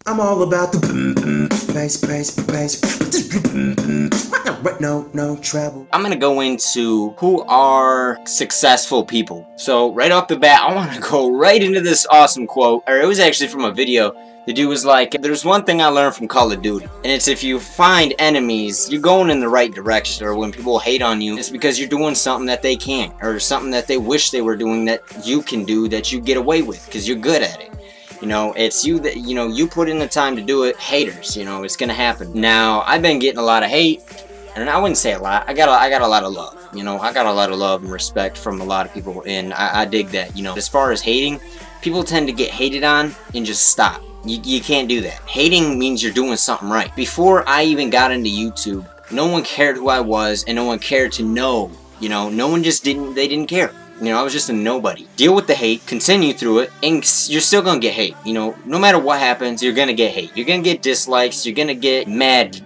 I'm all about the no trouble. I'm gonna go into who are successful people. So right off the bat, I want to go right into this awesome quote, or it was actually from a video. The dude was like, there's one thing I learned from Call of Duty, and it's if you find enemies, you're going in the right direction, or when people hate on you, it's because you're doing something that they can't, or something that they wish they were doing that you can do, that you get away with, because you're good at it. You know, it's you that, you know, you put in the time to do it. Haters, you know, it's gonna happen. Now, I've been getting a lot of hate, and I wouldn't say a lot. I got a lot of love. You know, I got a lot of love and respect from a lot of people, and I dig that. You know, as far as hating, people tend to get hated on and just stop. You can't do that. Hating means you're doing something right. Before I even got into YouTube, no one cared who I was, and no one cared to know. You know, no one just they didn't care. You know, I was just a nobody. Deal with the hate, continue through it, and you're still gonna get hate. You know, no matter what happens, you're gonna get hate. You're gonna get dislikes, you're gonna get mad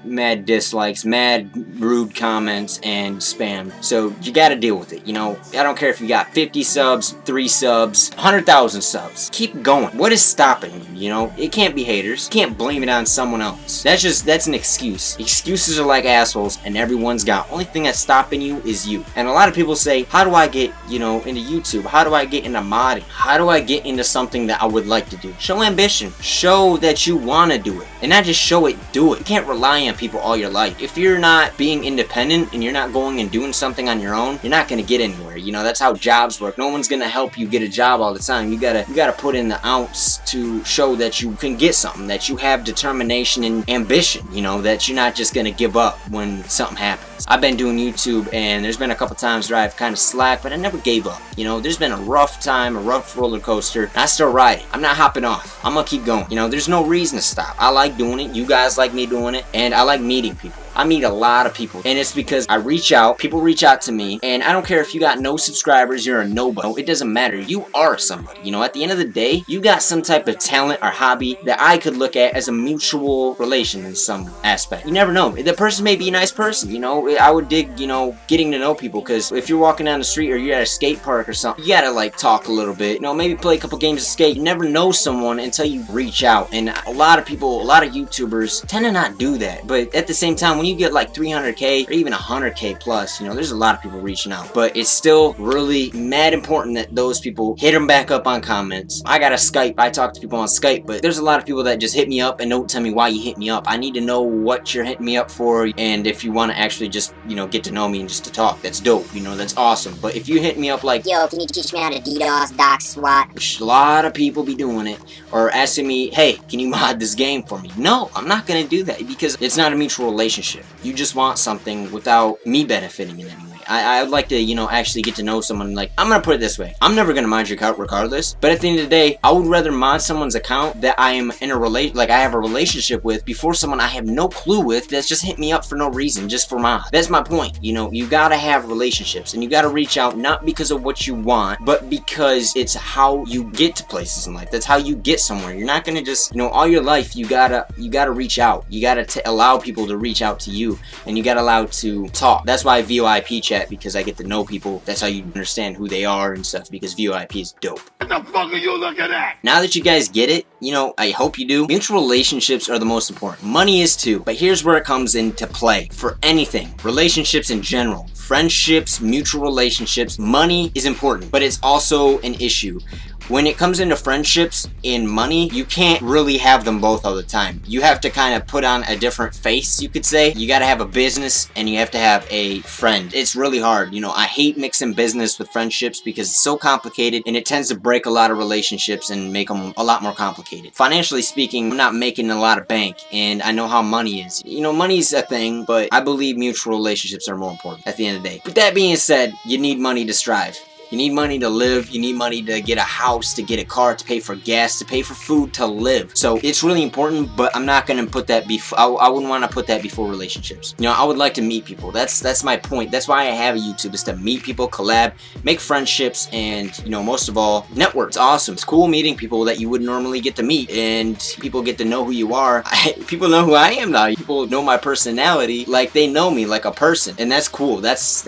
dislikes, mad rude comments, and spam. So, you gotta deal with it, you know. I don't care if you got 50 subs, 3 subs, 100,000 subs. Keep going. What is stopping you, you know? It can't be haters. You can't blame it on someone else. That's an excuse. Excuses are like assholes, and everyone's got. Only thing that's stopping you is you. And a lot of people say, how do I get, you know, into YouTube? How do I get into modding? How do I get into something that I would like to do? Show ambition. Show that you want to do it. And not just show it, do it. You can't rely on people all your life. If you're not being independent and you're not going and doing something on your own, you're not going to get anywhere. You know, that's how jobs work. No one's going to help you get a job all the time. You gotta put in the ounce to show that you can get something, that you have determination and ambition, you know, that you're not just going to give up when something happens. I've been doing YouTube, and there's been a couple times where I've kind of slacked, but I never gave up. You know, there's been a rough time, a rough roller coaster, and I still ride it. I'm not hopping off. I'm gonna keep going. You know, there's no reason to stop. I like doing it. You guys like me doing it, and I like meeting people. I meet a lot of people, and it's because I reach out, people reach out to me, and I don't care if you got no subscribers, you're a nobody. It doesn't matter. You are somebody. You know, at the end of the day, you got some type of talent or hobby that I could look at as a mutual relation in some aspect. You never know. The person may be a nice person, you know. I would dig, you know, getting to know people, because if you're walking down the street or you're at a skate park or something, you gotta, like, talk a little bit. You know, maybe play a couple games of skate. You never know someone until you reach out, and a lot of people, a lot of YouTubers tend to not do that. But at the same time, when you get like 300K or even 100K plus, you know, there's a lot of people reaching out. But it's still really mad important that those people hit them back up on comments. I got a Skype. I talk to people on Skype, but there's a lot of people that just hit me up and don't tell me why you hit me up. I need to know what you're hitting me up for, and if you want to actually just, you know, get to know me and just to talk. That's dope. You know, that's awesome. But if you hit me up like, yo, can you teach me how to DDoS, doc, SWAT? Which a lot of people be doing it, or asking me, hey, can you mod this game for me? No, I'm not gonna do that, because it's not a mutual relationship. You just want something without me benefiting in any way. I would like to, you know, actually get to know someone. Like, I'm gonna put it this way. I'm never gonna mod your account regardless, but at the end of the day, I would rather mod someone's account that I am in a I have a relationship with, before someone I have no clue with that's just hit me up for no reason, just for mod. That's my point. You know, you gotta have relationships, and you gotta reach out not because of what you want, but because it's how you get to places in life. That's how you get somewhere. You're not gonna just, you know, all your life you gotta reach out. You gotta allow people to reach out to you, and you gotta allow to talk. That's why VoIP chat, because I get to know people. That's how you understand who they are and stuff, because VoIP is dope. What the fuck are you looking at? Now that you guys get it, you know, I hope you do, mutual relationships are the most important. Money is too, but here's where it comes into play for anything. Relationships in general. Friendships, mutual relationships, money is important, but it's also an issue. When it comes into friendships and money, you can't really have them both all the time. You have to kind of put on a different face, you could say. You gotta have a business, and you have to have a friend. It's really hard. You know, I hate mixing business with friendships because it's so complicated, and it tends to break a lot of relationships and make them a lot more complicated. Financially speaking, I'm not making a lot of bank, and I know how money is. You know, money's a thing, but I believe mutual relationships are more important at the end of the day. With that being said, you need money to strive. You need money to live, you need money to get a house, to get a car, to pay for gas, to pay for food, to live. So it's really important, but I'm not gonna put that before, I wouldn't wanna put that before relationships. You know, I would like to meet people. That's my point. That's why I have a YouTube, is to meet people, collab, make friendships, and, you know, most of all, network. It's awesome. It's cool meeting people that you wouldn't normally get to meet, and people get to know who you are. People know who I am now. People know my personality like they know me, like a person, and that's cool. That's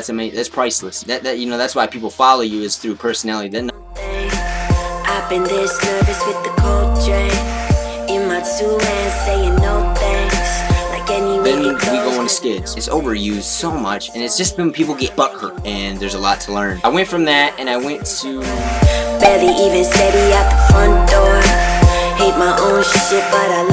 amazing. That's priceless. You know, that's why people follow you, is through personality. I've been this nervous with the cold drain in my we go into skids. It's overused so much, and it's just when people get butthurt, and there's a lot to learn. I went from that, and I went to barely even said he out the front door. Hate my own shit, but I